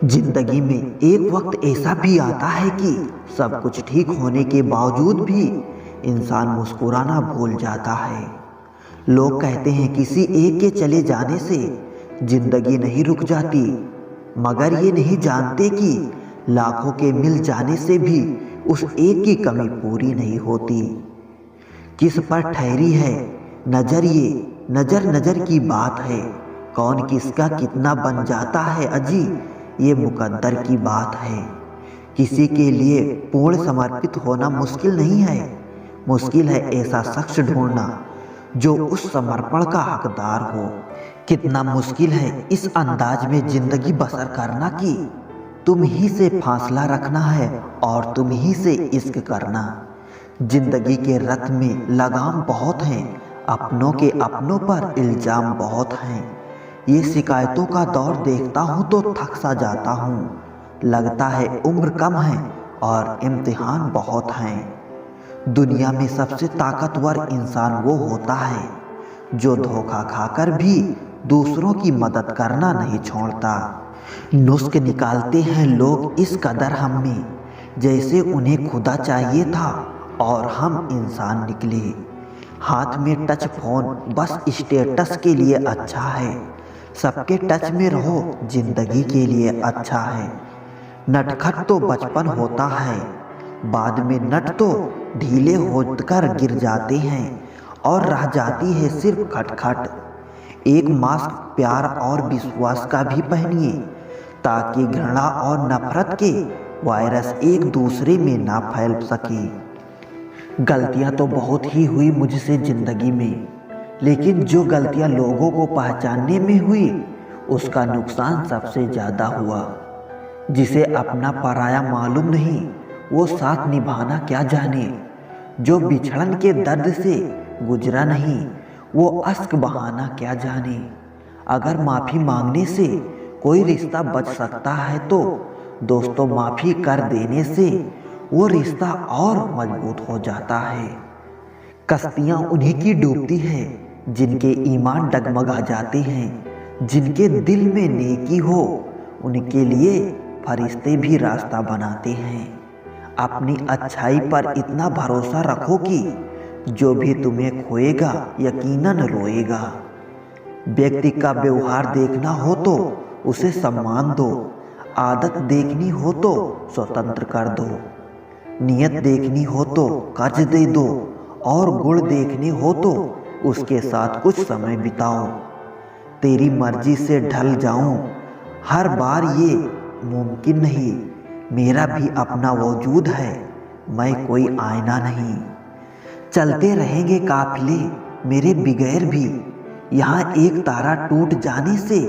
जिंदगी में एक वक्त ऐसा भी आता है कि सब कुछ ठीक होने के बावजूद भी इंसान मुस्कुराना भूल जाता है। लोग कहते हैं किसी एक के चले जाने से जिंदगी नहीं रुक जाती, मगर ये नहीं जानते कि लाखों के मिल जाने से भी उस एक की कमी पूरी नहीं होती। किस पर ठहरी है नजर, ये नजर नजर की बात है। कौन किसका कितना बन जाता है अजी, ये मुकद्दर की बात है। किसी के लिए पूर्ण समर्पित होना मुश्किल नहीं है, मुश्किल है ऐसा शख्स ढूंढना जो उस समर्पण का हकदार हो। कितना मुश्किल है इस अंदाज में जिंदगी बसर करना कि तुम ही से फासला रखना है और तुम ही से इश्क करना। जिंदगी के रथ में लगाम बहुत हैं, अपनों के अपनों पर इल्जाम बहुत हैं। ये शिकायतों का दौर देखता हूँ तो थक सा जाता हूँ। लगता है उम्र कम है और इम्तिहान बहुत हैं। दुनिया में सबसे ताकतवर इंसान वो होता है जो धोखा खाकर भी दूसरों की मदद करना नहीं छोड़ता। नुस्ख निकालते हैं लोग इस कदर हम में, जैसे उन्हें खुदा चाहिए था और हम इंसान निकले। हाथ में टच फोन बस स्टेटस के लिए अच्छा है, सबके टच में रहो जिंदगी के लिए अच्छा है। नटखट तो बचपन होता है, बाद में नट तो ढीले होकर गिर जाते हैं और रह जाती है सिर्फ खटखट। एक मास्क प्यार और विश्वास का भी पहनिए ताकि घृणा और नफरत के वायरस एक दूसरे में ना फैल सके। गलतियां तो बहुत ही हुई मुझसे जिंदगी में, लेकिन जो गलतियां लोगों को पहचानने में हुई उसका नुकसान सबसे ज़्यादा हुआ। जिसे अपना पराया मालूम नहीं वो साथ निभाना क्या जाने। जो बिछड़न के दर्द से गुजरा नहीं वो अश्क बहाना क्या जाने। अगर माफ़ी मांगने से कोई रिश्ता बच सकता है तो दोस्तों माफ़ी कर देने से वो रिश्ता और मजबूत हो जाता है। कश्तियाँ उन्हीं की डूबती हैं जिनके ईमान डगमगा जाते हैं। जिनके दिल में नेकी हो उनके लिए फरिश्ते भी रास्ता बनाते हैं। अपनी अच्छाई पर इतना भरोसा रखो कि जो भी तुम्हें खोएगा यकीनन रोएगा। व्यक्ति का व्यवहार देखना हो तो उसे सम्मान दो, आदत देखनी हो तो स्वतंत्र कर दो, नियत देखनी हो तो कर्ज दे दो और गुण देखने हो तो उसके साथ कुछ समय बिताओ। तेरी मर्जी से ढल जाऊं हर बार ये मुमकिन नहीं, मेरा भी अपना वजूद है, मैं कोई आईना नहीं। चलते रहेंगे काफिले मेरे बगैर भी, यहाँ एक तारा टूट जाने से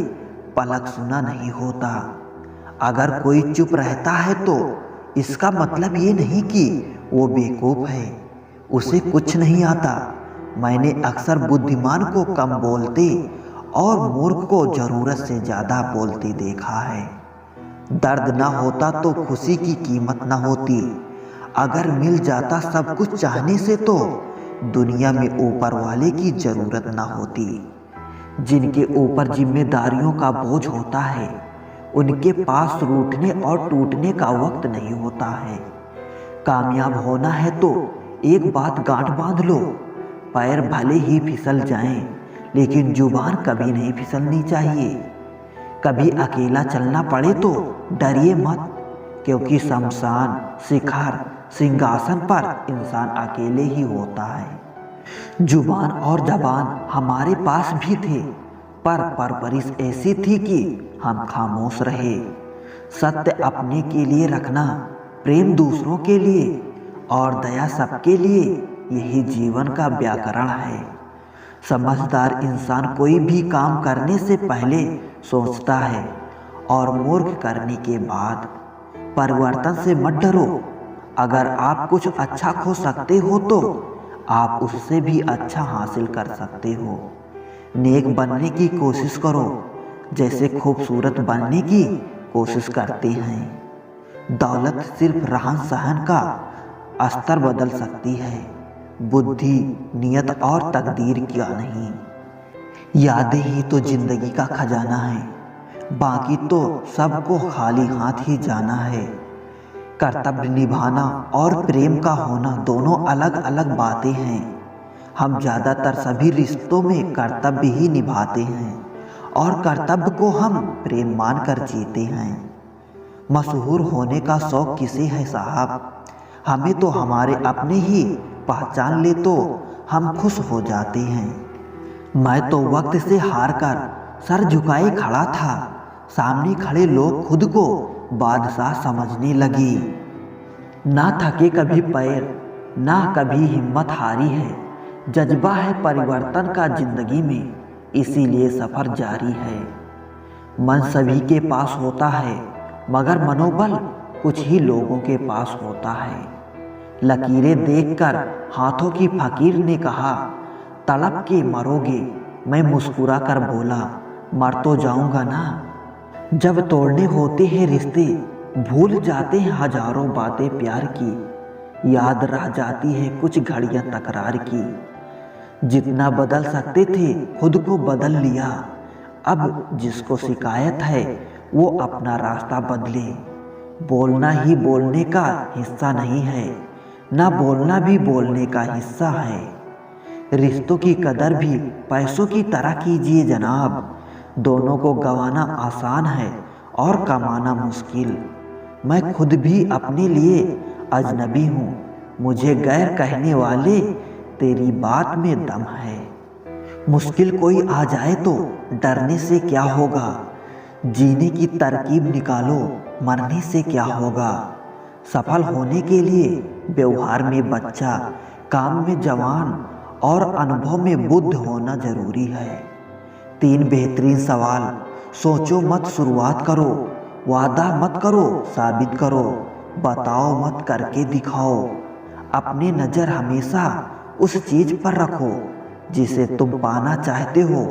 पलक सुना नहीं होता। अगर कोई चुप रहता है तो इसका मतलब ये नहीं कि वो बेवकूफ़ है, उसे कुछ नहीं आता। मैंने अक्सर बुद्धिमान को कम बोलते और मूर्ख को ज़रूरत से ज़्यादा बोलते देखा है। दर्द ना होता तो खुशी की कीमत ना होती। अगर मिल जाता सब कुछ चाहने से तो दुनिया में ऊपर वाले की ज़रूरत ना होती। जिनके ऊपर जिम्मेदारियों का बोझ होता है उनके पास रूठने और टूटने का वक्त नहीं होता है। कामयाब होना है तो एक बात गांठ बांध लो, पैर भले ही फिसल जाएं, लेकिन जुबान कभी नहीं फिसलनी चाहिए। कभी अकेला चलना पड़े तो डरिए मत, क्योंकि शमशान शिखर सिंहासन पर इंसान अकेले ही होता है। जुबान और जबान हमारे पास भी थे, पर परवरिश ऐसी थी कि हम खामोश रहे। सत्य अपने के लिए रखना, प्रेम दूसरों के लिए और दया सबके लिए, यही जीवन का व्याकरण है। समझदार इंसान कोई भी काम करने से पहले सोचता है और मूर्ख करने के बाद। परिवर्तन से मत डरो, अगर आप कुछ अच्छा खो सकते हो तो आप उससे भी अच्छा हासिल कर सकते हो। नेक बनने की कोशिश करो जैसे खूबसूरत बनने की कोशिश करते हैं। दौलत सिर्फ रहन सहन का स्तर बदल सकती है, बुद्धि नियत और तकदीर क्या नहीं। यादें ही तो जिंदगी का खजाना है, बाकी तो सबको खाली हाथ ही जाना है। कर्तव्य निभाना और प्रेम का होना दोनों अलग अलग बातें हैं। हम ज़्यादातर सभी रिश्तों में कर्तव्य ही निभाते हैं और कर्तव्य को हम प्रेम मानकर जीते हैं। मशहूर होने का शौक किसे है साहब? हमें तो हमारे अपने ही पहचान ले तो हम खुश हो जाते हैं। मैं तो वक्त से हार कर सर झुकाए खड़ा था। सामने खड़े लोग खुद को बादशाह समझने लगे। ना थके कभी पैर, ना कभी हिम्मत हारी है। जज्बा है परिवर्तन का जिंदगी में, इसीलिए सफ़र जारी है। मन सभी के पास होता है, मगर मनोबल कुछ ही लोगों के पास होता है। लकीरें देखकर हाथों की फकीर ने कहा, तड़प के मरोगे। मैं मुस्कुरा कर बोला, मर तो जाऊंगा ना। जब तोड़ने होते हैं रिश्ते, भूल जाते हैं हजारों बातें प्यार की। याद रह जाती है कुछ घड़ियां तकरार की। जितना बदल सकते थे खुद को बदल लिया। अब जिसको शिकायत है वो अपना रास्ता बदले। बोलना ही बोलने का हिस्सा नहीं है, ना बोलना भी बोलने का हिस्सा है। रिश्तों की कदर भी पैसों की तरह कीजिए जनाब। दोनों को गंवाना आसान है और कमाना मुश्किल। मैं खुद भी अपने लिए अजनबी हूँ, मुझे गैर कहने वाले तेरी बात में दम है। मुश्किल कोई आ जाए तो डरने से क्या होगा? जीने की तरकीब निकालो, मरने से क्या होगा? सफल होने के लिए व्यवहार में बच्चा, काम में जवान और अनुभव में बुद्ध होना जरूरी है। 3 बेहतरीन सवाल सोचो मत शुरुआत करो। वादा मत करो साबित करो। बताओ मत करके दिखाओ। अपनी नज़र हमेशा उस चीज़ पर रखो जिसे तुम पाना चाहते हो,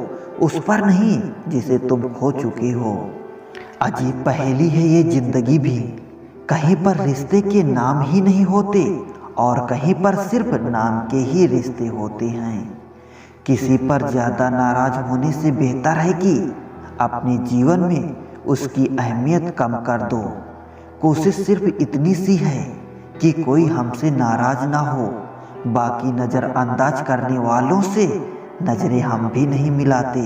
उस पर नहीं जिसे तुम खो चुके हो। अजीब पहेली है ये जिंदगी भी। कहीं पर रिश्ते के नाम ही नहीं होते और कहीं पर सिर्फ नाम के ही रिश्ते होते हैं। किसी पर ज़्यादा नाराज होने से बेहतर है कि अपने जीवन में उसकी अहमियत कम कर दो। कोशिश सिर्फ इतनी सी है कि कोई हमसे नाराज ना हो। बाकी नज़रअंदाज करने वालों से नजरें हम भी नहीं मिलाते।